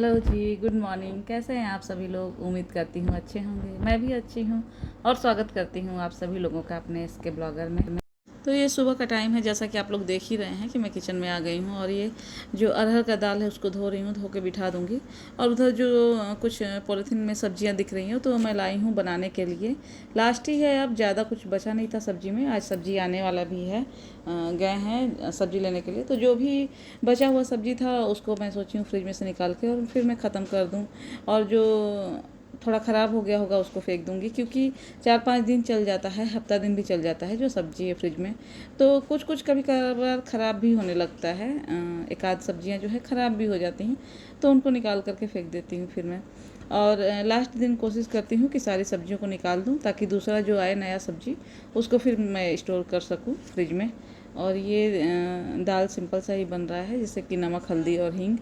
Hello जी, good morning. कैसे हैं आप सभी लोग? उम्मीद करती हूँ अच्छे होंगे। मैं भी अच्छी हूँ और स्वागत करती हूँ आप सभी लोगों का अपने इसके ब्लॉगर में। तो ये सुबह का टाइम है, जैसा कि आप लोग देख ही रहे हैं कि मैं किचन में आ गई हूँ और ये जो अरहर का दाल है उसको धो रही हूँ, धो के बिठा दूँगी। और उधर जो कुछ पॉलीथीन में सब्जियाँ दिख रही हैं तो मैं लाई हूँ बनाने के लिए। लास्ट ही है, अब ज़्यादा कुछ बचा नहीं था सब्जी में। आज सब्जी आने वाला भी है, गए हैं सब्जी लेने के लिए। तो जो भी बचा हुआ सब्जी था उसको मैं सोची हूँ फ्रिज में से निकाल के और फिर मैं ख़त्म कर दूँ। और जो थोड़ा ख़राब हो गया होगा उसको फेंक दूँगी, क्योंकि 4-5 दिन चल जाता है, हफ्ता दिन भी चल जाता है जो सब्ज़ी है फ्रिज में। तो कुछ कुछ कभी कभार ख़राब भी होने लगता है, एक आध सब्जियां जो है ख़राब भी हो जाती हैं, तो उनको निकाल करके फेंक देती हूँ फिर मैं। और लास्ट दिन कोशिश करती हूँ कि सारी सब्जियों को निकाल दूँ, ताकि दूसरा जो आए नया सब्जी उसको फिर मैं स्टोर कर सकूँ फ्रिज में। और ये दाल सिंपल सा ही बन रहा है, जैसे कि नमक, हल्दी और हींग।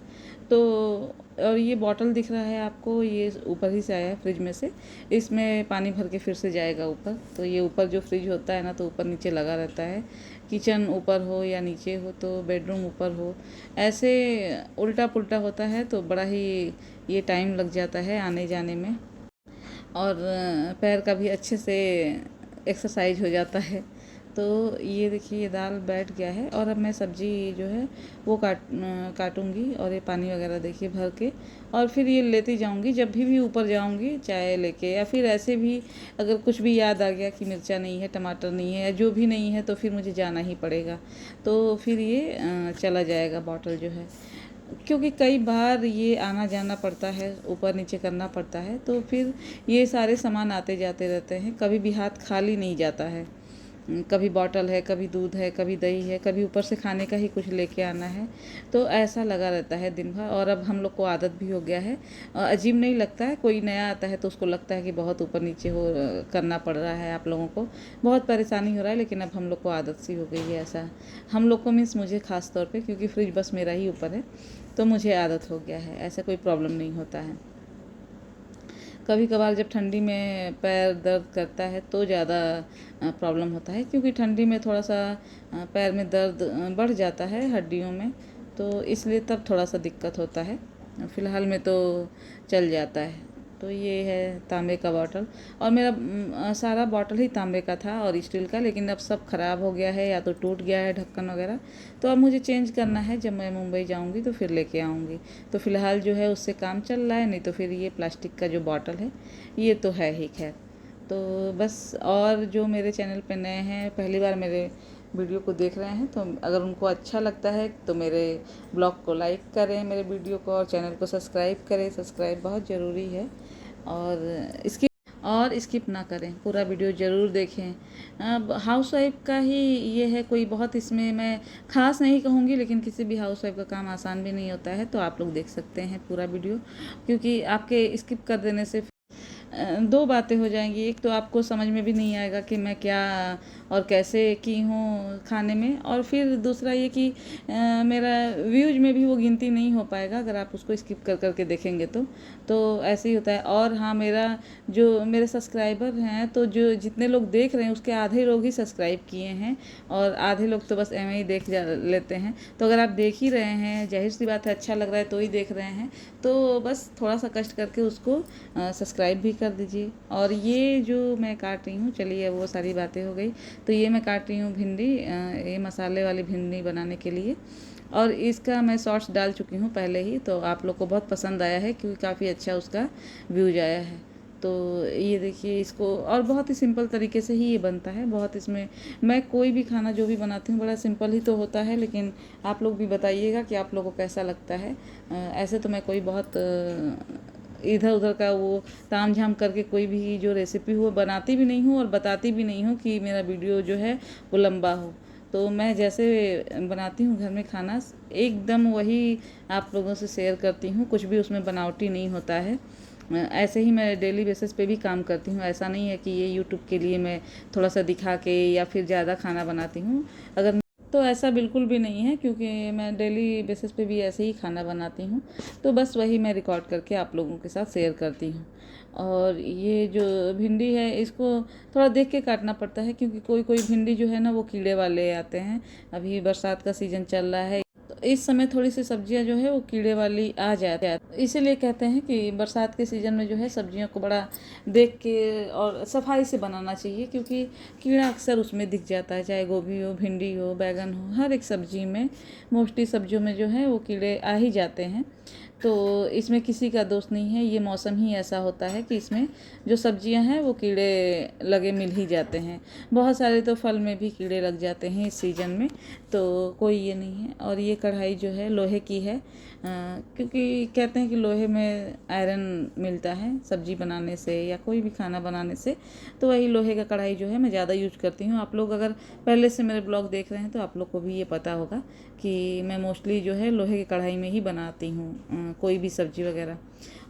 तो और ये बॉटल दिख रहा है आपको, ये ऊपर ही से आया है फ्रिज में से। इसमें पानी भर के फिर से जाएगा ऊपर। तो ये ऊपर जो फ्रिज होता है ना, तो ऊपर नीचे लगा रहता है। किचन ऊपर हो या नीचे हो, तो बेडरूम ऊपर हो, ऐसे उल्टा पुल्टा होता है तो बड़ा ही ये टाइम लग जाता है आने जाने में। और पैर का भी अच्छे से एक्सरसाइज हो जाता है। तो ये देखिए, ये दाल बैठ गया है और अब मैं सब्ज़ी जो है वो काटूंगी। और ये पानी वगैरह देखिए भर के, और फिर ये लेती जाऊंगी जब भी ऊपर जाऊंगी चाय लेके, या फिर ऐसे भी अगर कुछ भी याद आ गया कि मिर्चा नहीं है, टमाटर नहीं है, या जो भी नहीं है, तो फिर मुझे जाना ही पड़ेगा। तो फिर ये चला जाएगा बॉटल जो है, क्योंकि कई बार ये आना जाना पड़ता है, ऊपर नीचे करना पड़ता है, तो फिर ये सारे सामान आते जाते रहते हैं, कभी भी हाथ खाली नहीं जाता है। कभी बॉटल है, कभी दूध है, कभी दही है, कभी ऊपर से खाने का ही कुछ लेके आना है। तो ऐसा लगा रहता है दिन भर, और अब हम लोग को आदत भी हो गया है। अजीब नहीं लगता है, कोई नया आता है तो उसको लगता है कि बहुत ऊपर नीचे हो करना पड़ रहा है, आप लोगों को बहुत परेशानी हो रहा है। लेकिन अब हम लोग को आदत सी हो गई है ऐसा। हम लोग को मीन्स मुझे ख़ास तौर पे, क्योंकि फ्रिज बस मेरा ही ऊपर है, तो मुझे आदत हो गया है, ऐसा कोई प्रॉब्लम नहीं होता है। कभी कभार जब ठंडी में पैर दर्द करता है तो ज़्यादा प्रॉब्लम होता है, क्योंकि ठंडी में थोड़ा सा पैर में दर्द बढ़ जाता है हड्डियों में, तो इसलिए तब थोड़ा सा दिक्कत होता है। फ़िलहाल में तो चल जाता है। तो ये है तांबे का बॉटल, और मेरा सारा बॉटल ही तांबे का था और स्टील का, लेकिन अब सब ख़राब हो गया है या तो टूट गया है ढक्कन वगैरह। तो अब मुझे चेंज करना है, जब मैं मुंबई जाऊंगी तो फिर लेके आऊँगी। तो फ़िलहाल जो है उससे काम चल रहा है, नहीं तो फिर ये प्लास्टिक का जो बॉटल है ये तो है ही खैर। तो बस, और जो मेरे चैनल पे नए हैं, पहली बार मेरे वीडियो को देख रहे हैं, तो अगर उनको अच्छा लगता है तो मेरे ब्लॉग को लाइक करें, मेरे वीडियो को, और चैनल को सब्सक्राइब करें। सब्सक्राइब बहुत ज़रूरी है। और स्किप ना करें, पूरा वीडियो ज़रूर देखें। अब हाउस वाइफ का ही ये है, कोई बहुत इसमें मैं ख़ास नहीं कहूँगी, लेकिन किसी भी हाउस वाइफ का काम आसान भी नहीं होता है। तो आप लोग देख सकते हैं पूरा वीडियो, क्योंकि आपके स्किप कर देने से दो बातें हो जाएंगी। एक तो आपको समझ में भी नहीं आएगा कि मैं क्या और कैसे की हूँ खाने में, और फिर दूसरा ये कि मेरा व्यूज में भी वो गिनती नहीं हो पाएगा अगर आप उसको स्किप कर करके देखेंगे तो ऐसे ही होता है। और हाँ, मेरा जो मेरे सब्सक्राइबर हैं, तो जो जितने लोग देख रहे हैं उसके आधे लोग ही सब्सक्राइब किए हैं, और आधे लोग तो बस एवं ही देख लेते हैं। तो अगर आप देख ही रहे हैं, जाहिर सी बात है अच्छा लग रहा है तो ही देख रहे हैं, तो बस थोड़ा सा कष्ट करके उसको सब्सक्राइब भी कर दीजिए। और ये जो मैं काट रही हूँ, चलिए वो सारी बातें हो गई। तो ये मैं काट रही हूँ भिंडी, ये मसाले वाली भिंडी बनाने के लिए। और इसका मैं शॉर्ट्स डाल चुकी हूँ पहले ही, तो आप लोग को बहुत पसंद आया है, क्योंकि काफ़ी अच्छा उसका व्यूज आया है। तो ये देखिए इसको, और बहुत ही सिंपल तरीके से ही ये बनता है। बहुत इसमें, मैं कोई भी खाना जो भी बनाती हूँ बड़ा सिंपल ही तो होता है, लेकिन आप लोग भी बताइएगा कि आप लोगों को कैसा लगता है। ऐसे तो मैं कोई बहुत इधर उधर का वो ताम झाम करके कोई भी जो रेसिपी हो बनाती भी नहीं हूँ, और बताती भी नहीं हूँ कि मेरा वीडियो जो है वो लंबा हो। तो मैं जैसे बनाती हूँ घर में खाना, एकदम वही आप लोगों से शेयर करती हूँ, कुछ भी उसमें बनावटी नहीं होता है। ऐसे ही मैं डेली बेसिस पे भी काम करती हूँ। ऐसा नहीं है कि ये यूट्यूब के लिए मैं थोड़ा सा दिखा के या फिर ज़्यादा खाना बनाती हूँ, अगर तो ऐसा बिल्कुल भी नहीं है, क्योंकि मैं डेली बेसिस पे भी ऐसे ही खाना बनाती हूँ। तो बस वही मैं रिकॉर्ड करके आप लोगों के साथ शेयर करती हूँ। और ये जो भिंडी है, इसको थोड़ा देख के काटना पड़ता है, क्योंकि कोई कोई भिंडी जो है ना वो कीड़े वाले आते हैं। अभी बरसात का सीज़न चल रहा है, तो इस समय थोड़ी सी सब्जियां जो है वो कीड़े वाली आ जाते हैं, इसीलिए कहते हैं कि बरसात के सीज़न में जो है सब्जियों को बड़ा देख के और सफाई से बनाना चाहिए, क्योंकि कीड़ा अक्सर उसमें दिख जाता है, चाहे गोभी हो, भिंडी हो, बैगन हो, हर एक सब्जी में, मोस्टली सब्जियों में जो है वो कीड़े आ ही जाते हैं। तो इसमें किसी का दोष नहीं है, ये मौसम ही ऐसा होता है कि इसमें जो सब्जियां हैं वो कीड़े लगे मिल ही जाते हैं। बहुत सारे तो फल में भी कीड़े लग जाते हैं इस सीज़न में, तो कोई ये नहीं है। और ये कढ़ाई जो है लोहे की है, क्योंकि कहते हैं कि लोहे में आयरन मिलता है सब्जी बनाने से या कोई भी खाना बनाने से, तो वही लोहे का कढ़ाई जो है मैं ज़्यादा यूज करती हूँ। आप लोग अगर पहले से मेरे ब्लॉग देख रहे हैं तो आप लोग को भी ये पता होगा कि मैं मोस्टली जो है लोहे की कढ़ाई में ही बनाती हूँ कोई भी सब्जी वगैरह।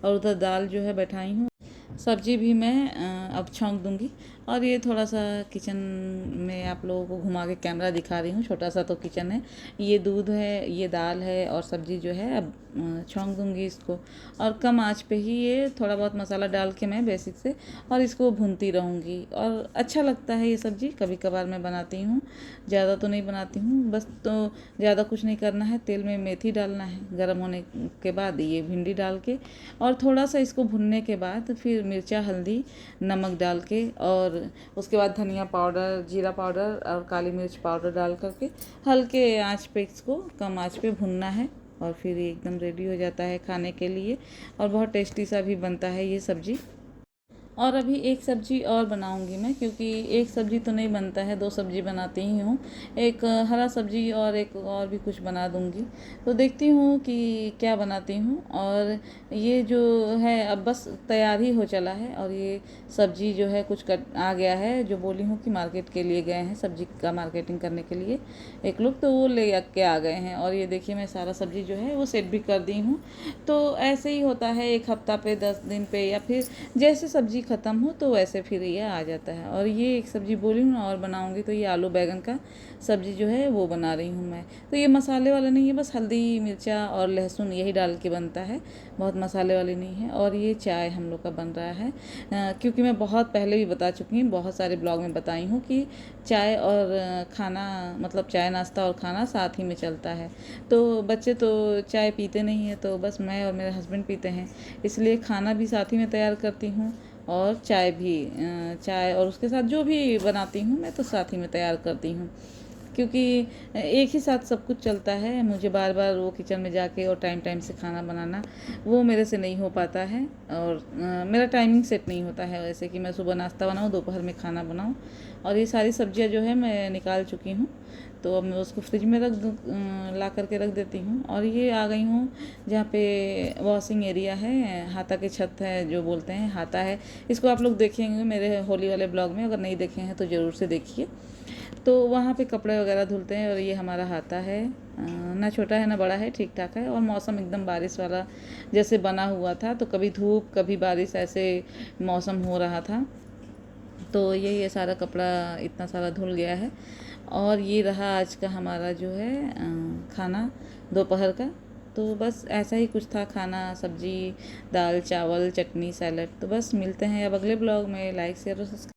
और उधर दाल जो है बैठाई हूँ, सब्जी भी मैं अब छौंक दूंगी। और ये थोड़ा सा किचन में आप लोगों को घुमा के कैमरा दिखा रही हूँ, छोटा सा तो किचन है। ये दूध है, ये दाल है और सब्जी जो है अब छौंक दूंगी इसको। और कम आंच पे ही ये थोड़ा बहुत मसाला डाल के मैं बेसिक से और इसको भूनती रहूँगी। और अच्छा लगता है ये सब्ज़ी, कभी कभार मैं बनाती हूँ, ज़्यादा तो नहीं बनाती हूँ। बस तो ज़्यादा कुछ नहीं करना है, तेल में मेथी डालना है, गर्म होने के बाद ये भिंडी डाल के और थोड़ा सा इसको भुनने के बाद फिर मिर्चा, हल्दी, नमक डाल के और उसके बाद धनिया पाउडर, जीरा पाउडर और काली मिर्च पाउडर डाल करके हल्के आंच पे इसको कम आंच पे भुनना है। और फिर ये एकदम रेडी हो जाता है खाने के लिए और बहुत टेस्टी सा भी बनता है ये सब्ज़ी। और अभी एक सब्ज़ी और बनाऊंगी मैं, क्योंकि एक सब्ज़ी तो नहीं बनता है, दो सब्ज़ी बनाती ही हूँ। एक हरा सब्ज़ी और एक और भी कुछ बना दूंगी, तो देखती हूँ कि क्या बनाती हूँ। और ये जो है अब बस तैयार ही हो चला है। और ये सब्ज़ी जो है कुछ कट आ गया है, जो बोली हूँ कि मार्केट के लिए गए हैं सब्ज़ी का मार्केटिंग करने के लिए एक लोग, तो वो ले के आ गए हैं। और ये देखिए मैं सारा सब्ज़ी जो है वो सेट भी कर दी हूँ। तो ऐसे ही होता है, एक हफ्ता पे, 10 दिन पे, या फिर जैसे सब्ज़ी ख़त्म हो तो वैसे फिर ये आ जाता है। और ये एक सब्ज़ी बोली हूँ और बनाऊँगी, तो ये आलू बैगन का सब्ज़ी जो है वो बना रही हूँ मैं। तो ये मसाले वाला नहीं है, बस हल्दी, मिर्चा और लहसुन यही डाल के बनता है, बहुत मसाले वाली नहीं है। और ये चाय हम लोग का बन रहा है, क्योंकि मैं बहुत पहले भी बता चुकी हूँ, बहुत सारे ब्लॉग में बताई हूँ कि चाय और खाना, मतलब चाय नाश्ता और खाना साथ ही में चलता है। तो बच्चे तो चाय पीते नहीं हैं, तो बस मैं और मेरे हस्बैंड पीते हैं, इसलिए खाना भी साथ ही में तैयार करती हूँ और चाय भी, चाय और उसके साथ जो भी बनाती हूँ मैं तो साथ ही में तैयार करती हूँ, क्योंकि एक ही साथ सब कुछ चलता है। मुझे बार बार वो किचन में जाके और टाइम टाइम से खाना बनाना वो मेरे से नहीं हो पाता है। और मेरा टाइमिंग सेट नहीं होता है, वैसे कि मैं सुबह नाश्ता बनाऊँ, दोपहर में खाना बनाऊँ। और ये सारी सब्जियां जो है मैं निकाल चुकी हूँ, तो अब मैं उसको फ्रिज में रख दूँ, ला करके रख देती हूँ। और ये आ गई हूँ जहाँ पे वॉशिंग एरिया है, हाथा की छत है जो बोलते हैं, हाथा है इसको। आप लोग देखेंगे मेरे होली वाले ब्लॉग में, अगर नहीं देखे हैं तो ज़रूर से देखिए। तो वहाँ पे कपड़े वगैरह धुलते हैं। और ये हमारा हाथा है, ना छोटा है ना बड़ा है, ठीक ठाक है। और मौसम एकदम बारिश वाला जैसे बना हुआ था, तो कभी धूप कभी बारिश ऐसे मौसम हो रहा था। तो ये सारा कपड़ा इतना सारा धुल गया है। और ये रहा आज का हमारा जो है खाना दोपहर का। तो बस ऐसा ही कुछ था खाना, सब्जी, दाल, चावल, चटनी, सैलड। तो बस मिलते हैं अब अगले ब्लॉग में। लाइक, शेयर और सब्सक्राइब।